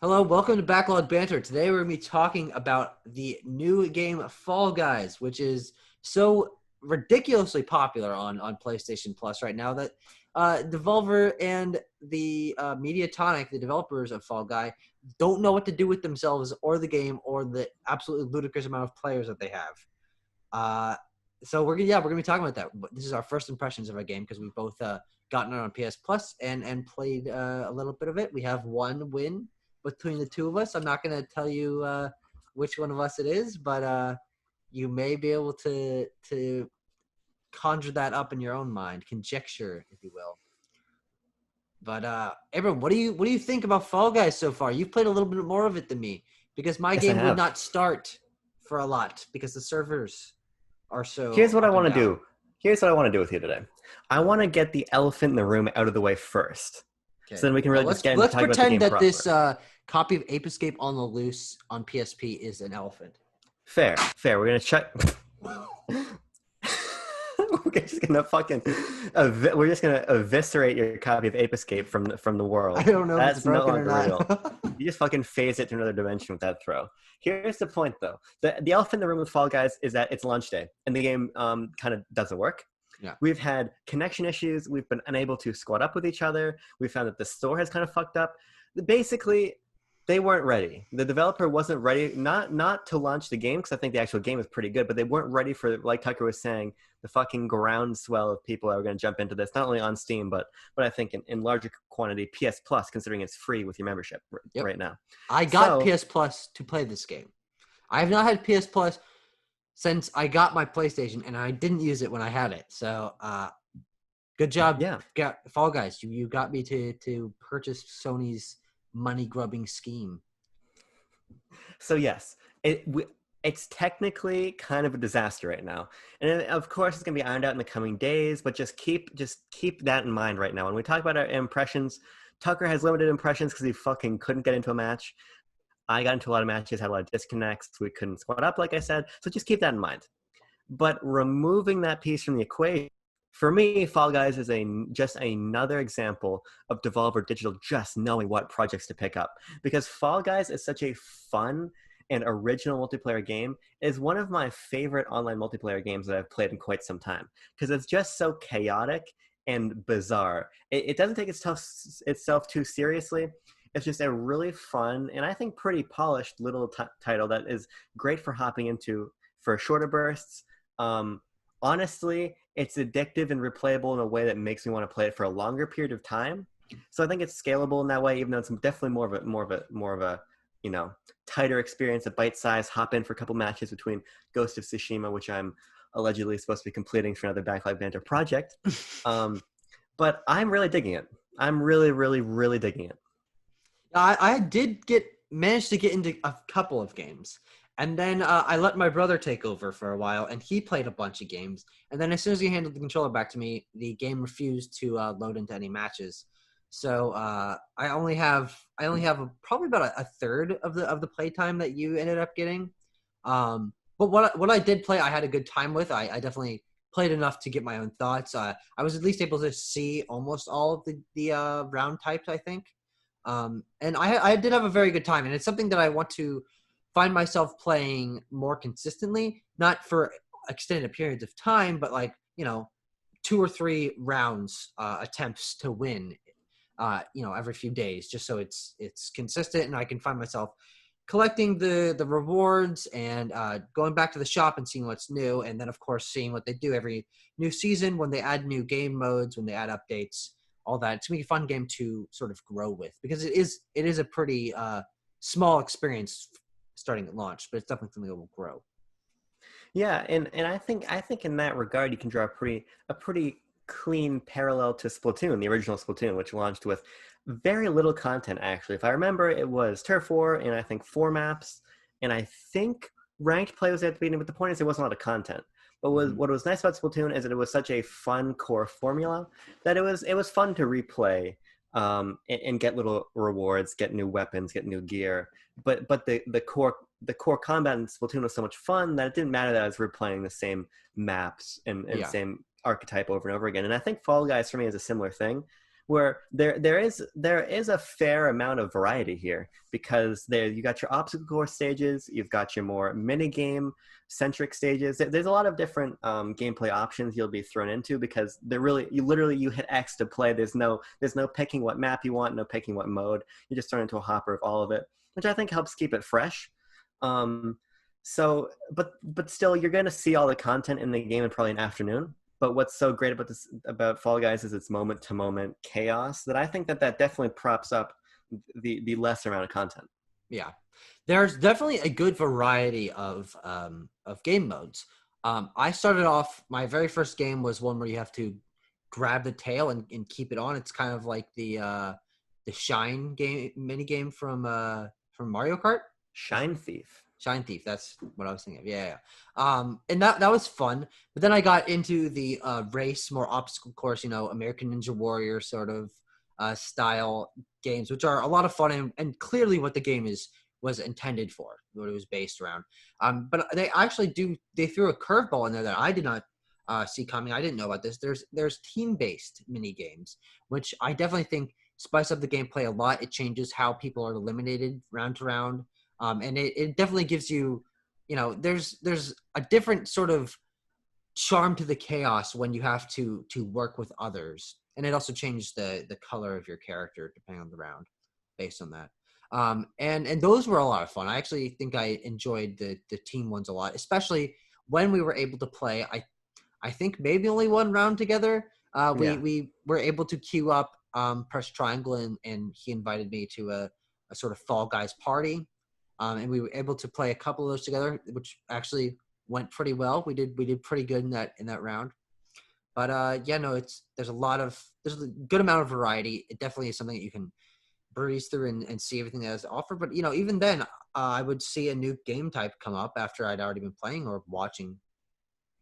Hello, welcome to Backlog Banter. Today we're going to be talking about the new game Fall Guys, which is so ridiculously popular on PlayStation Plus right now that Devolver and the Mediatonic, the developers of Fall Guy, don't know what to do with themselves or the game or the absolutely ludicrous amount of players that they have. So we're gonna be talking about that. This is our first impressions of our game because we've both gotten it on PS Plus and played a little bit of it. We have one win between the two of us. I'm not going to tell you which one of us it is, but you may be able to conjure that up in your own mind, conjecture, if you will. But Abram, what do you think about Fall Guys so far? You've played a little bit more of it than me because my Yes, I game would have. not start for a lot because the servers are so Here's what I up and want to down. do. Here's what I want to do with you today. I want to get the elephant in the room out of the way first, Okay. so then we can Well, really just let's get into let's talking about the pretend game that this proper. copy of Ape Escape on the Loose on PSP is an elephant. Fair, fair. We're gonna check. We're just gonna fucking. We're just gonna eviscerate your copy of Ape Escape from the I world. don't know if it's That's no broken or longer real. not. You just fucking phase it to another dimension with that throw. Here's the point, though. The elephant in the room with Fall Guys is that it's launch day, and the game kind of doesn't work. Yeah. We've had connection issues. We've been unable to squad up with each other. We found that the store has kind of fucked up. Basically, they weren't ready. The developer wasn't ready, not to launch the game, because I think the actual game is pretty good, but they weren't ready for, like Tucker was saying, the fucking groundswell of people that were going to jump into this, not only on Steam, but I think in larger quantity, PS Plus, considering it's free with your membership Yep. right now. I got So, PS Plus to play this game. I have not had PS Plus since I got my PlayStation, and I didn't use it when I had it. So, good job, yeah. Fall Guys. You got me to purchase Sony's money grubbing scheme. So yes, it's technically kind of a disaster right now, and of course it's going to be ironed out in the coming days. But just keep that in mind right now. When we talk about our impressions, Tucker has limited impressions because he fucking couldn't get into a match. I got into a lot of matches, had a lot of disconnects. We couldn't squad up, like I said. So just keep that in mind. But removing that piece from the equation, for me, Fall Guys is just another example of Devolver Digital just knowing what projects to pick up. Because Fall Guys is such a fun and original multiplayer game. It is one of my favorite online multiplayer games that I've played in quite some time. Because it's just so chaotic and bizarre. It doesn't take itself too seriously. It's just a really fun and I think pretty polished little title that is great for hopping into for shorter bursts. Honestly, it's addictive and replayable in a way that makes me want to play it for a longer period of time. So I think it's scalable in that way, even though it's definitely more of a tighter experience, a bite size. Hop in for a couple matches between Ghost of Tsushima, which I'm allegedly supposed to be completing for another Backlog Banter project. But I'm really digging it. I'm really, really, really digging it. I did manage to get into a couple of games. And then I let my brother take over for a while, and he played a bunch of games. And then as soon as he handed the controller back to me, the game refused to load into any matches. So I only have probably about a third of the playtime that you ended up getting. But what I did play, I had a good time with. I definitely played enough to get my own thoughts. I was at least able to see almost all of the round types, I think. And I did have a very good time, and it's something that I want to find myself playing more consistently, not for extended periods of time, but like, 2 or 3 rounds attempts to win, every few days, just so it's consistent and I can find myself collecting the rewards and going back to the shop and seeing what's new. And then of course, seeing what they do every new season when they add new game modes, when they add updates, all that. It's gonna be a fun game to sort of grow with because it is a pretty small experience starting at launch, but it's definitely something that will grow. Yeah, and I think in that regard you can draw a pretty clean parallel to Splatoon, the original Splatoon, which launched with very little content actually. If I remember, it was Turf War and I think 4 maps, and I think ranked play was at the beginning, but the point is there wasn't a lot of content. But what was nice about Splatoon is that it was such a fun core formula that it was fun to replay and get little rewards, get new weapons, get new gear. But the core combat in Splatoon was so much fun that it didn't matter that I was replaying the same maps and Yeah. same archetype over and over again. And I think Fall Guys for me is a similar thing, where there is a fair amount of variety here, because there you got your obstacle course stages, you've got your more mini game centric stages. There's a lot of different gameplay options you'll be thrown into, because they're really, you hit X to play. There's no picking what map you want, no picking what mode. You're just thrown into a hopper of all of it, which I think helps keep it fresh. But still, you're going to see all the content in the game in probably an afternoon. But what's so great about Fall Guys is its moment to moment chaos, that I think that definitely props up the lesser amount of content. Yeah, there's definitely a good variety of game modes. I started off, my very first game was one where you have to grab the tail and keep it on. It's kind of like the Shine game mini game from Mario Kart. Shine Thief. Shine Thief, that's what I was thinking of. Yeah. And that was fun. But then I got into the race, more obstacle course, American Ninja Warrior sort of style games, which are a lot of fun and clearly what the game was intended for, what it was based around. But they threw a curveball in there that I did not see coming. I didn't know about this. There's team-based mini games, which I definitely think spice up the gameplay a lot. It changes how people are eliminated round to round. And it definitely gives you, there's a different sort of charm to the chaos when you have to work with others. And it also changes the color of your character depending on the round based on that. And those were a lot of fun. I actually think I enjoyed the team ones a lot, especially when we were able to play, I think maybe only one round together. We were able to queue up, press triangle, and he invited me to a sort of Fall Guys party. And we were able to play a couple of those together, which actually went pretty well. We did pretty good in that round. But there's a good amount of variety. It definitely is something that you can breeze through and see everything that has to offer. But even then, I would see a new game type come up after I'd already been playing or watching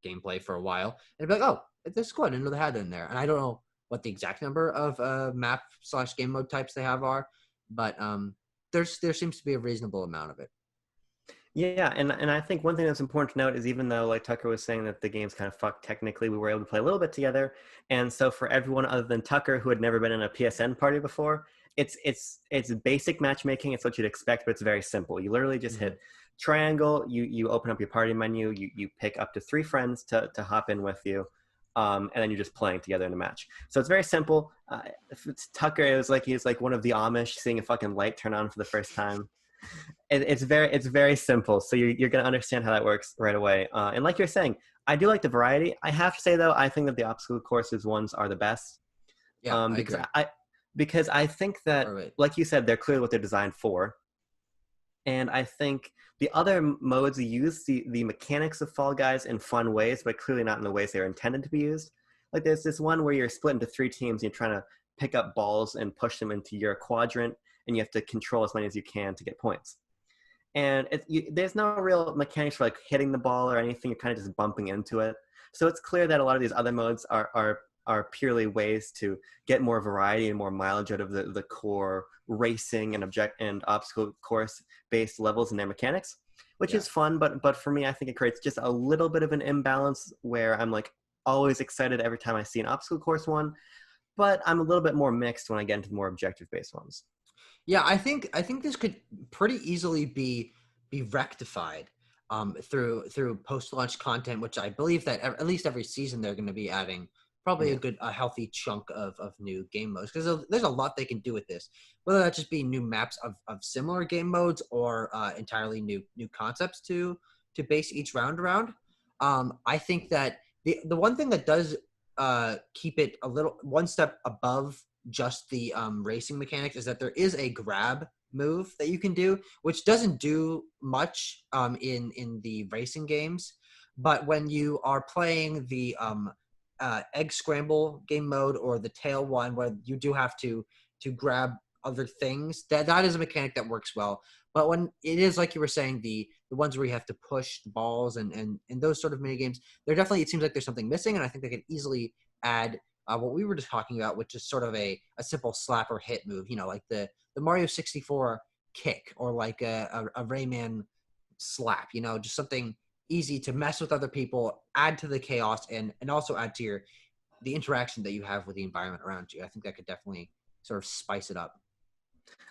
gameplay for a while, and I'd be like, oh, this is cool. I didn't know they had it in there. And I don't know what the exact number of map/game mode types they have are, but there seems to be a reasonable amount of it. Yeah, and I think one thing that's important to note is, even though, like Tucker was saying, that the game's kind of fucked technically, we were able to play a little bit together. And so for everyone other than Tucker, who had never been in a PSN party before, it's basic matchmaking. It's what you'd expect, but it's very simple. You literally just hit triangle, you open up your party menu, you pick up to 3 friends to hop in with you, and then you're just playing together in a match. So it's very simple. If it's Tucker, it was like he's like one of the Amish seeing a fucking light turn on for the first time. It's very simple, so you're going to understand how that works right away. And like you're saying, I do like the variety. I have to say, though, I think that the obstacle courses ones are the best. Yeah, I agree. Because I think that, like you said, they're clearly what they're designed for. And I think the other modes use the mechanics of Fall Guys in fun ways, but clearly not in the ways they're intended to be used. Like there's this one where you're split into 3 teams, and you're trying to pick up balls and push them into your quadrant, and you have to control as many as you can to get points. And there's no real mechanics for like hitting the ball or anything. You're kind of just bumping into it. So it's clear that a lot of these other modes are purely ways to get more variety and more mileage out of the core racing and obstacle course based levels and their mechanics, which is fun. But for me, I think it creates just a little bit of an imbalance where I'm like always excited every time I see an obstacle course one, but I'm a little bit more mixed when I get into the more objective based ones. Yeah, I think this could pretty easily be rectified through post-launch content, which I believe that at least every season they're going to be adding probably a healthy chunk of new game modes, because there's a lot they can do with this, whether that just be new maps of similar game modes or entirely new concepts to base each round around. I think that the one thing that does keep it a little one step above just the racing mechanics is that there is a grab move that you can do, which doesn't do much in the racing games. But when you are playing the egg scramble game mode or the tail one, where you do have to grab other things, that is a mechanic that works well. But when it is, like you were saying, the ones where you have to push the balls and those sort of mini games, there definitely, it seems like there's something missing, and I think they could easily add what we were just talking about, which is sort of a simple slap or hit move, like the Mario 64 kick, or like a Rayman slap, just something easy to mess with other people, add to the chaos, and also add to the interaction that you have with the environment around you. I think that could definitely sort of spice it up.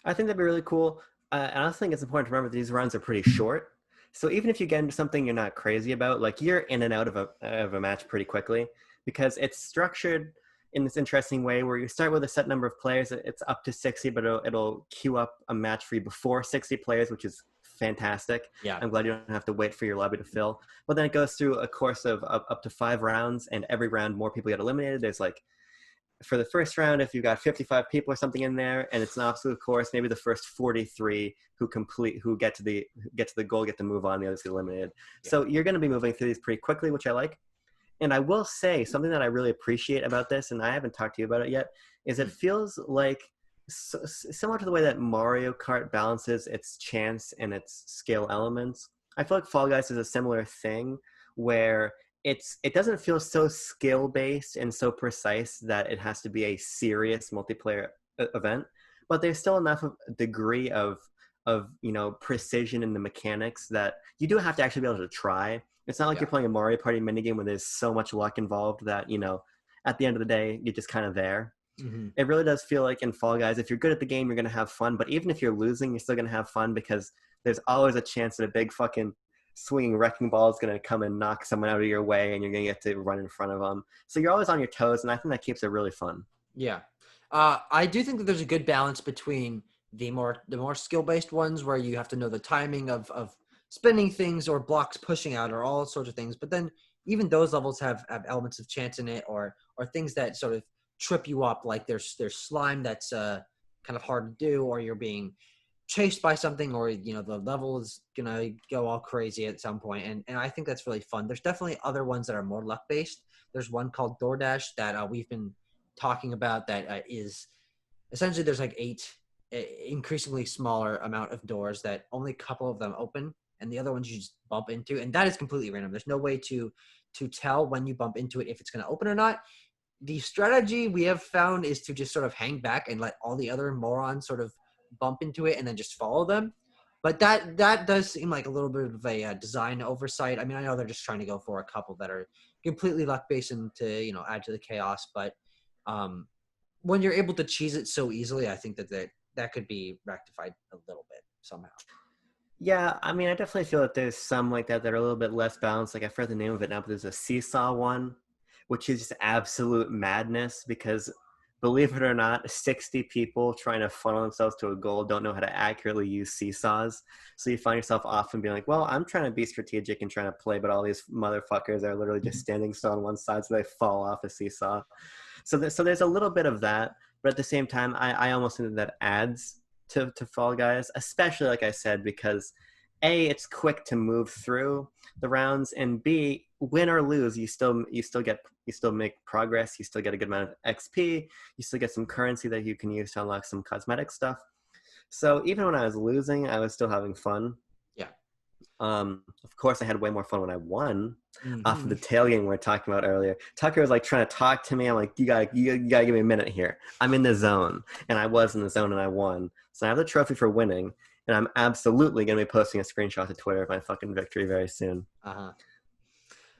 I think that'd be really cool. And I also think it's important to remember that these runs are pretty short. So even if you get into something you're not crazy about, like you're in and out of a match pretty quickly because it's structured in this interesting way where you start with a set number of players. It's up to 60, but it'll queue up a match for you before 60 players, which is fantastic. Yeah. I'm glad you don't have to wait for your lobby to fill. But then it goes through a course of up to 5 rounds, and every round more people get eliminated. There's like for the first round, if you've got 55 people or something in there, and it's an absolute course, maybe the first 43 who get to the goal get to move on, the others get eliminated. Yeah. So you're going to be moving through these pretty quickly, which I like. And I will say something that I really appreciate about this, and I haven't talked to you about it yet, is it feels like similar to the way that Mario Kart balances its chance and its skill elements. I feel like Fall Guys is a similar thing where it doesn't feel so skill based and so precise that it has to be a serious multiplayer event, but there's still enough of a degree of precision in the mechanics that you do have to actually be able to try. It's not like you're playing a Mario Party minigame where there's so much luck involved that at the end of the day you're just kind of there. Mm-hmm. It really does feel like in Fall Guys, if you're good at the game, you're going to have fun, but even if you're losing, you're still going to have fun because there's always a chance that a big fucking swinging wrecking ball is going to come and knock someone out of your way, and you're going to get to run in front of them. So you're always on your toes, and I think that keeps it really fun. Yeah. I do think that there's a good balance between the more skill-based ones where you have to know the timing of spinning things or blocks pushing out or all sorts of things. But then even those levels have elements of chance in it or things that sort of trip you up, like there's slime that's kind of hard to do, or you're being chased by something, or the level is gonna go all crazy at some point, and I think that's really fun. There's definitely other ones that are more luck based. There's one called DoorDash that we've been talking about that is essentially there's like 8 increasingly smaller amount of doors that only a couple of them open, and the other ones you just bump into, and that is completely random. There's no way to tell when you bump into it if it's going to open or not. The strategy we have found is to just sort of hang back and let all the other morons sort of bump into it and then just follow them. But that does seem like a little bit of a design oversight. I mean, I know they're just trying to go for a couple that are completely luck-based and to, add to the chaos. But when you're able to cheese it so easily, I think that could be rectified a little bit somehow. Yeah, I mean, I definitely feel that there's some like that are a little bit less balanced. Like I forget the name of it now, but there's a seesaw one, which is just absolute madness because, believe it or not, 60 people trying to funnel themselves to a goal don't know how to accurately use seesaws. So you find yourself often being like, well, I'm trying to be strategic and trying to play, but all these motherfuckers are literally just standing still on one side so they fall off a seesaw. So there's a little bit of that, but at the same time, I almost think that adds to Fall Guys, especially like I said, because A, it's quick to move through the rounds, and B, win or lose, you still make progress, you still get a good amount of XP, you still get some currency that you can use to unlock some cosmetic stuff. So even when I was losing, I was still having fun. Yeah. Of course, I had way more fun when I won. Off of the tail game we were talking about earlier. Tucker was like trying to talk to me. I'm like, you gotta give me a minute here. I'm in the zone, and I was in the zone, and I won. So I have the trophy for winning, and I'm absolutely gonna be posting a screenshot to Twitter of my fucking victory very soon.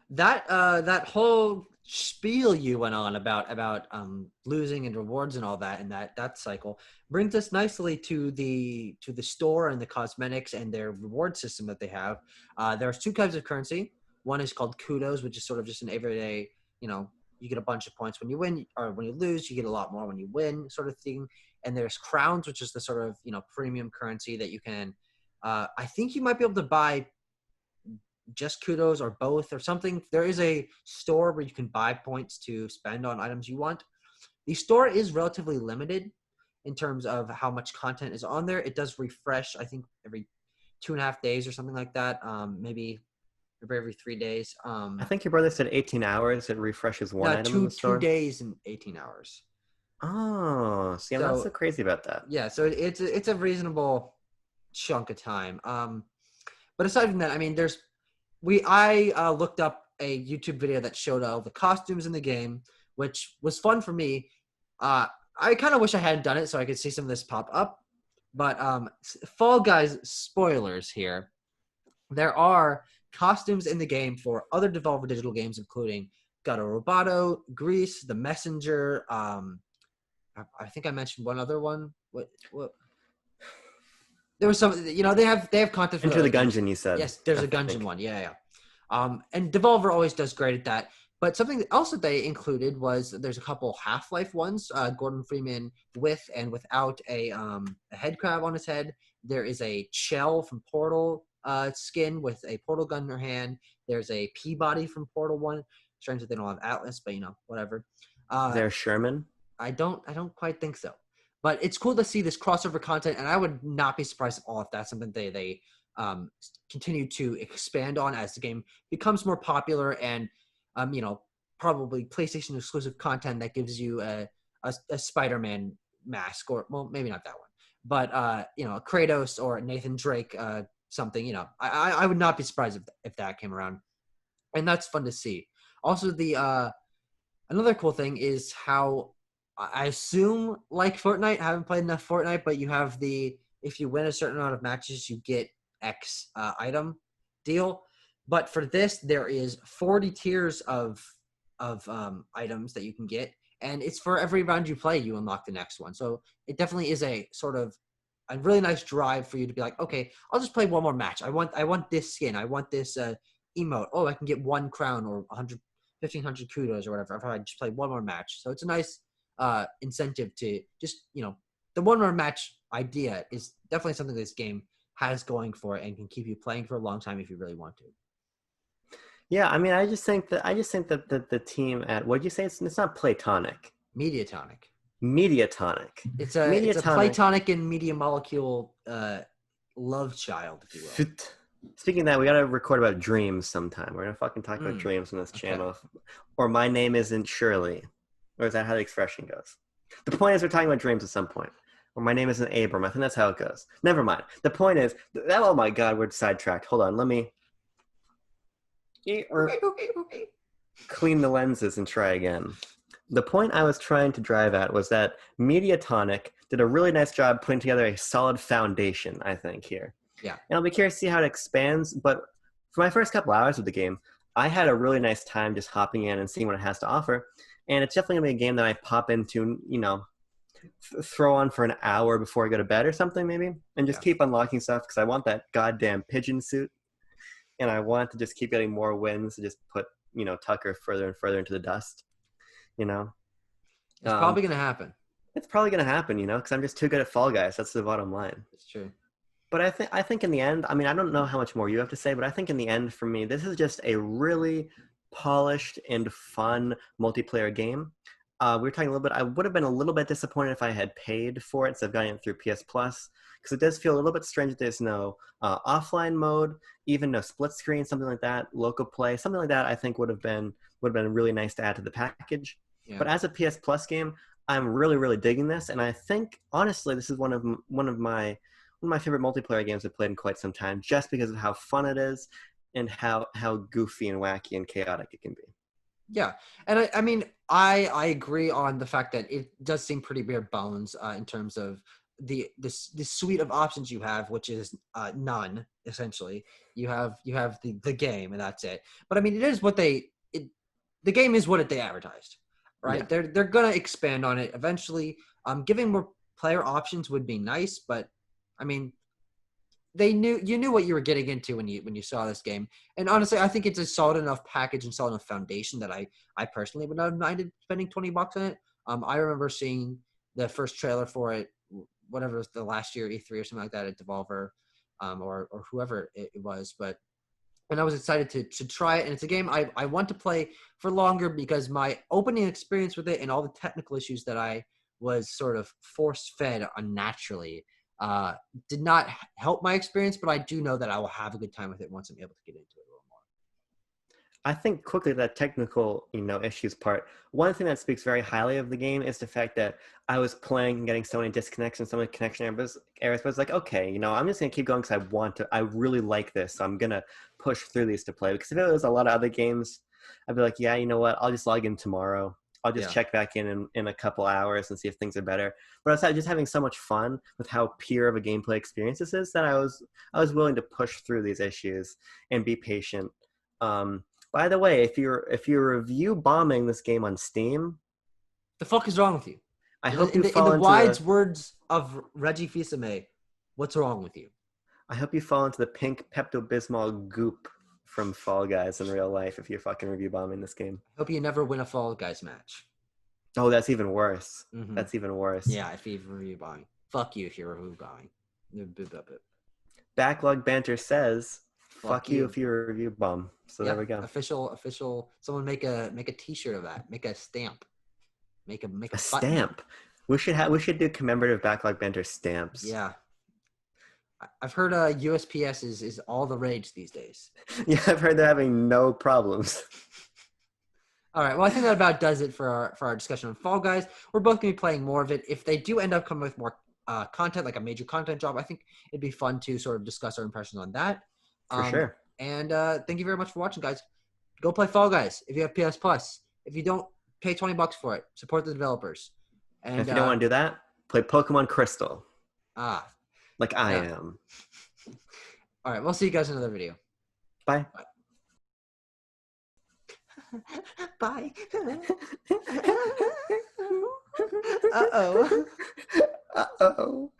That whole spiel you went on about losing and rewards and all that, and that cycle brings us nicely to the store and the cosmetics and their reward system that they have. There's 2 kinds of currency. One is called kudos, which is sort of just an everyday, you get a bunch of points when you win, or when you lose, you get a lot more when you win, sort of thing. And there's crowns, which is the sort of premium currency that you can. I think you might be able to buy just kudos or both or something. There is a store where you can buy points to spend on items you want. The store is relatively limited in terms of how much content is on there. It does refresh, I think, every 2.5 days or something like that. Maybe every 3 days. I think your brother said 18 hours. It refreshes one item in the store. 2 days and 18 hours. Oh, see, I'm not so crazy about that. Yeah, so it's a reasonable chunk of time. But aside from that, I mean, I looked up a YouTube video that showed all the costumes in the game, which was fun for me. I kind of wish I hadn't done it so I could see some of this pop up. But Fall Guys spoilers here. There are costumes in the game for other Devolver Digital games, including Gato Roboto, Grease, The Messenger. I think I mentioned one other one. What? There was some. They have content for the Enter the other games. Gungeon, you said. Yes, there's I a Gungeon think. one. Yeah. And Devolver always does great at that. But something else that they included was there's a couple Half-Life ones. Gordon Freeman with and without a head crab on his head. There is a Chell from Portal skin with a portal gun in her hand. There's a Peabody from Portal 1. Strange that they don't have Atlas, but whatever. Is there a Sherman? I don't quite think so. But it's cool to see this crossover content, and I would not be surprised at all if that's something they continue to expand on as the game becomes more popular and probably PlayStation exclusive content that gives you a Spider-Man mask, or well, maybe not that one, but Kratos or Nathan Drake something. I would not be surprised if that came around, and that's fun to see. Also, the another cool thing is how I assume, like Fortnite, I haven't played enough Fortnite, but you have if you win a certain amount of matches, you get X item deal. But for this, there is 40 tiers of items that you can get, and it's for every round you play, you unlock the next one. So it definitely is a sort of a really nice drive for you to be like, okay, I'll just play one more match. I want this skin. I want this emote. Oh, I can get 1 crown or 1,500 kudos or whatever if I just play one more match. So it's a nice incentive to just the one more match idea is definitely something this game has going for it and can keep you playing for a long time if you really want to. Yeah, I mean, I just think that the team at, what'd you say? It's not Platonic. Mediatonic. Mediatonic. It's a Platonic and media molecule love child, if you will. Speaking of that, we gotta record about dreams sometime. We're gonna fucking talk about dreams on this channel. Or My Name Isn't Shirley. Or is that how the expression goes? The point is, we're talking about dreams at some point. Or My Name Isn't Abram. I think that's how it goes. Never mind. The point is, oh my god, we're sidetracked. Hold on, let me clean the lenses and try again. The point I was trying to drive at was that Mediatonic did a really nice job putting together a solid foundation, I think, here. Yeah. And I'll be curious to see how it expands, but for my first couple hours of the game, I had a really nice time just hopping in and seeing what it has to offer. And it's definitely going to be a game that I pop into, throw on for an hour before I go to bed or something maybe, and just keep unlocking stuff because I want that goddamn pigeon suit. And I want to just keep getting more wins to just put, Tucker further and further into the dust, It's probably going to happen. It's probably going to happen, because I'm just too good at Fall Guys. That's the bottom line. It's true. But I think in the end, I mean, I don't know how much more you have to say, but I think in the end, for me, this is just a really polished and fun multiplayer game. We were talking a little bit, I would have been a little bit disappointed if I had paid for it instead of getting it through PS Plus, because it does feel a little bit strange that there's no offline mode, even no split screen, something like that, local play, something like that. I think would have been really nice to add to the package. Yeah. But as a PS Plus game, I'm really, really digging this, and I think honestly, this is one of my favorite multiplayer games I've played in quite some time, just because of how fun it is and how goofy and wacky and chaotic it can be. Yeah, and I mean, I agree on the fact that it does seem pretty bare bones in terms of the suite of options you have, which is none essentially. You have the game, and that's it. But I mean, it is what the game is what they advertised, right? Yeah. They're gonna expand on it eventually. Giving more player options would be nice, but I mean, you knew what you were getting into when you saw this game. And honestly, I think it's a solid enough package and solid enough foundation that I personally would not have minded spending $20 on it. I remember seeing the first trailer for it, whatever it was, the last year E3 or something like that at Devolver, or whoever it was, and I was excited to try it. And it's a game I want to play for longer because my opening experience with it and all the technical issues that I was sort of force-fed unnaturally did not help my experience, but I do know that I will have a good time with it once I'm able to get into it a little more. I think quickly that technical, issues part, one thing that speaks very highly of the game is the fact that I was playing and getting so many disconnects and so many connection errors, but it's like, okay, I'm just going to keep going because I really like this, so I'm going to push through these to play. Because if it was a lot of other games, I'd be like, yeah, you know what, I'll just log in tomorrow. I'll just check back in a couple hours and see if things are better. But I was just having so much fun with how pure of a gameplay experience this is that I was willing to push through these issues and be patient. By the way, if you're review bombing this game on Steam, The fuck is wrong with you? I hope you In fall the into wise the words of Reggie Fils-Aimé, what's wrong with you? I hope you fall into the pink Pepto-Bismol goop from Fall Guys in real life if you're fucking review bombing this game. I hope you never win a Fall Guys match. Oh, that's even worse. Mm-hmm. That's even worse. Yeah, if you're review bombing. Fuck you if you're review bombing. Backlog Banter says, fuck you you. if you're a review bomb. So there we go. Official. Someone make a T-shirt of that. Make a stamp. Make a stamp. We should do commemorative Backlog Banter stamps. Yeah. I've heard USPS is all the rage these days. Yeah, I've heard they're having no problems. All right. Well, I think that about does it for our discussion on Fall Guys. We're both going to be playing more of it. If they do end up coming with more content, like a major content job, I think it'd be fun to sort of discuss our impressions on that. For sure. And thank you very much for watching, guys. Go play Fall Guys if you have PS Plus. If you don't, pay $20 for it. Support the developers. And if you don't want to do that, play Pokemon Crystal. Like I am. All right. We'll see you guys in another video. Bye. Bye. Uh-oh. Uh-oh.